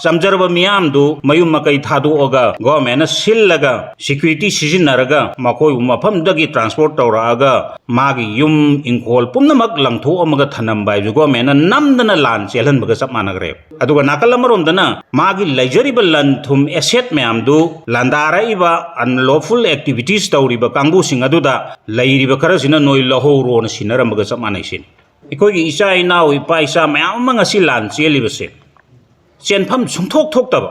ꯆꯝꯖꯔꯕ ꯃꯤꯌꯥꯝꯗꯨ ꯃꯌꯨꯝ ꯃꯀꯩ ꯊꯥꯗꯣꯛꯑꯒ ꯒꯣꯔꯃꯦꯟꯅ ꯁꯤꯜꯂꯒ ꯁꯤꯀ꯭ꯌꯨꯔꯤꯇꯤ ꯁꯤꯖꯤꯟꯅꯔꯒ ꯃꯈꯣꯏꯕꯨ ꯃꯐꯝꯗꯒꯤ ꯇ꯭ꯔꯥꯟꯁꯄꯣꯔꯠ ꯇꯧꯔꯛꯑꯒ ꯃꯥꯒꯤ ꯌꯨꯝ ꯏꯪꯈꯣꯜ ꯄꯨꯝꯅꯃꯛ ꯂꯪꯊꯣꯛꯑꯝꯃꯒ ꯊꯅꯝꯕ ꯍꯥꯏꯕꯁꯨ ꯒꯣꯔꯃꯦꯟꯅ ꯅꯝꯗꯅ ꯂꯥꯟ ꯆꯦꯜꯍꯟꯕꯒ ꯆꯞ ꯃꯥꯟꯅꯈ꯭ꯔꯦ ꯑꯗꯨꯒ ꯅꯥꯀꯜ ꯑꯃꯔꯣꯝꯗꯅ ꯃꯥꯒꯤ ꯂꯩꯖꯔꯤꯕ ꯂꯟ ꯊꯨꯝ ꯑꯦꯁꯦꯠ ꯃꯌꯥꯝꯗꯨ ꯂꯥꯟꯗꯥꯔꯛꯏꯕ ꯑꯟꯂꯣꯐꯨꯜ ꯑꯦꯛꯇꯤꯚꯤꯇꯤꯁ ꯇꯧꯔꯤꯕ ꯀꯥꯡꯕꯨꯁꯤꯡ ꯑꯗꯨꯗ ꯂꯩꯔꯤꯕ ꯈꯔꯁꯤꯅ ꯅꯣꯏ ꯂꯧꯍꯧꯔꯣꯅ ꯁꯤꯟꯅꯔꯝꯕꯒ ꯆꯞ ꯃꯥꯟꯅꯩ ꯁꯤꯅꯤ ꯑꯩꯈꯣꯏꯒꯤ ꯏꯆꯥ ꯏꯅꯥꯎ ꯏꯄꯥ ꯏꯆꯥ ꯃꯌꯥꯝ ꯑꯃ ꯉꯁꯤ ꯂꯥꯟ ꯆꯦꯜꯂꯤꯕꯁꯦ ꯆꯦꯟꯐꯝ ꯁꯨꯡꯊꯣꯛ ꯊꯣꯛꯇꯕ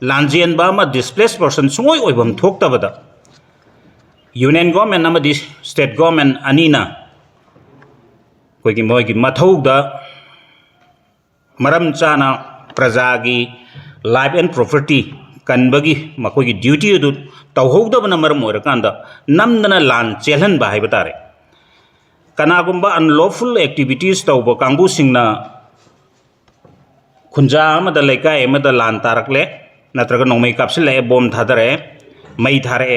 ꯂꯥꯟꯖꯦꯟꯕ ꯑꯃ ꯗꯤꯁꯄ꯭ꯂꯦꯁ ꯄꯔꯁꯟ ꯁꯨꯡꯑꯣꯏ ꯑꯣꯏꯐꯝ ꯊꯣꯛꯇꯕꯗ ꯌꯨꯅꯤꯌꯟ ꯒꯣꯔꯃꯦꯟ ꯑꯃꯗꯤ ꯁ꯭ꯇꯦꯠ ꯒꯣꯔꯃꯦꯟ ꯑꯅꯤꯅ ꯑꯩꯈꯣꯏꯒꯤ ꯃꯣꯏꯒꯤ ꯃꯊꯧꯗ ꯃꯔꯝ ꯆꯥꯅ प्रजागी लाइफ एंड प्रॉपर्टी कन्बगी मखोगी ड्यूटी अदु तौहौदबना मरम ओरकांदा नमदना लान चेलहनबा हाइबा तारे कनागुंबा अनलॉफुल एक्टिविटीज तौब कांगू सिंगना खुंजा अमदा लेकाय अमदा लान तारकले नत्रगा नोंमै कापसिले बॉम थादरे मई थारे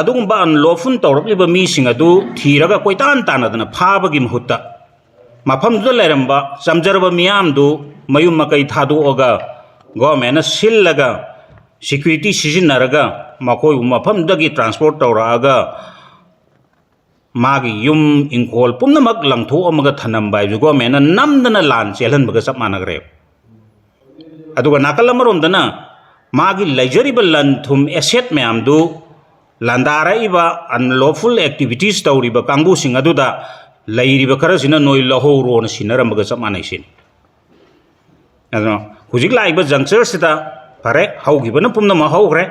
अदुगुंबा अनलॉफुल तौरकलिबा मीसिंग अदु थीरगा कोइतान तानदना फाबगी महुत्ता मफमदुदा लेरंबा समजरबा मियामदु मयुम मकई थादोअगा गवर्नमेंट सिल्लगा सिक्योरिटी सिजिन्नरगा मखोय मफमदगी ट्रांसपोर्ट तौरअगा मागी युम इंखोल पुनमक लंगथोअमगा थनंबा हाइबसु गवर्नमेंट नमदना लान चेलहनबगा चप मानग्रे अदुगा नाकल अमरोमदना मागी लैजरिबा लन थुम एसेट मयामदु लांदाराइबा अनलॉफुल एक्टिविटीज तौरिबा कांगुसिंग अदुदा लैरिबा खरसिना नोय लहोरोन सिनरमबगा चप मानैसिन अदुना हुजिक लाइबा जंक्चर सिदा फरे हौगिबना पुमनम हौग्रे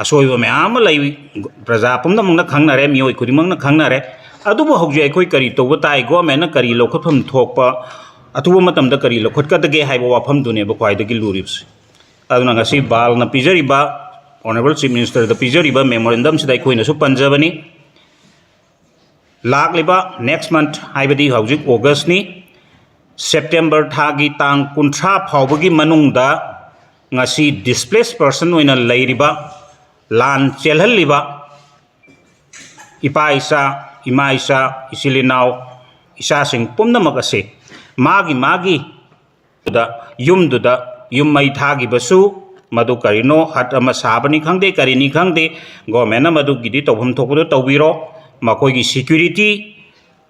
असोयबा मयाम लै प्रजा पुमनमना खंगनारे मियोय खुदिमंगना खंगनारे अदुबो हौजे अखोय करी तौबा ताइ गवर्नमेंटना करी लौखतफम थोकपा अथुबा मतमदा करी लौखतकदगे हाइबा वाफम दुनेबा ख्वाइदगी लुरिबस अदुना ngasi बालना पिजरिबा ऑनरेबल चीफ मिनिस्टर द पिजरिबा मेमोरेंडम सिदा अखोयनसु पंजबनी लाकलिबा नेक्स्ट मंथ हाइबदी हौजिक ऑगस्ट नि सेप्टेम्बर थागी तांग कुंथ्रा फाउबगी मनुंगदा ngasi displaced person oina leiriba lan chelhalliba ipa isa ima isa isilinau isa sing pumnamak ase magi da yum mai thagi basu madu karino hat ama sabani khangde karini khangde government madu gidi tawham thokdo tawbiro makoi gi security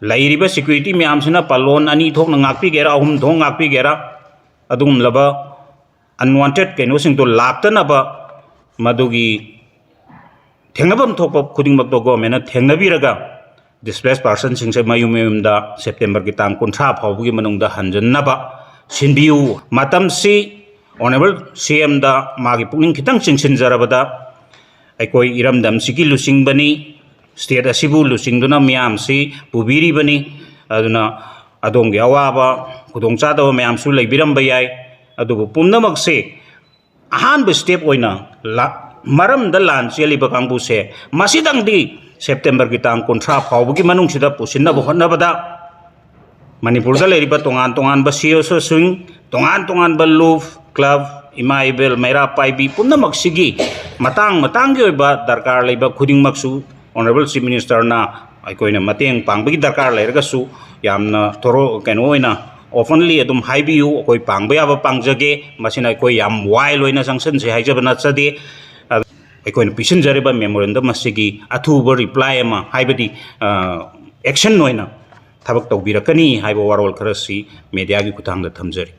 lairiba security myam sina palon ani thok na ngakpi gera ahum thong ngakpi gera adum laba unwanted keno sing to laktanaba madugi thengnabam thokpa khudingmak to government thengnabiraga displaced person sing se mayum da september ki tang kunthra phawbugi manungda hanjannaba sinbiu matam si honorable cm da magi pukning khitang chingsinjarabada aikoi iramdam sigi lusingbani state asibu lusingduna miyam si pubiri bani aduna adonggi awaba khudongchadaba miyam su leibiramba yai अदुबु पुनमक से अहानब step ओइना मरमदा लान चेलिबा कांगबु से मसिदंगदी September की तांग कुंथ्रा फाउबगी मनुंगसिदा पुसिनबा होनबदा मणिपुरदा लेरिबा तोंगान तोंगान बा सीओसो swing तोंगान बा लूफ club इमाइबेल मैरा पाइबी पुनमक सिगी मतंग ओइबा दरकार लेबा खुदिंगमकसु honourable chief minister ना अइकोइना मतेंग पांगबगी दरकार लेरगसु यामना थोरो केनो ओइना ओपनली अदुम हाइबियु अखोय पांगबा याबा पांगजगे मसिना अखोय याम वाइल ओइना संसन से हाइजबा नचदे अखोयना पिसनजरेबा मेमोरेंडम मसिगी अथुबा रिप्लाई अमा हाइबदी एक्शन ओइना थबक तौबिरकनी हाइबा वारोल खरसी मीडिया की खुथांगदा थमजरी।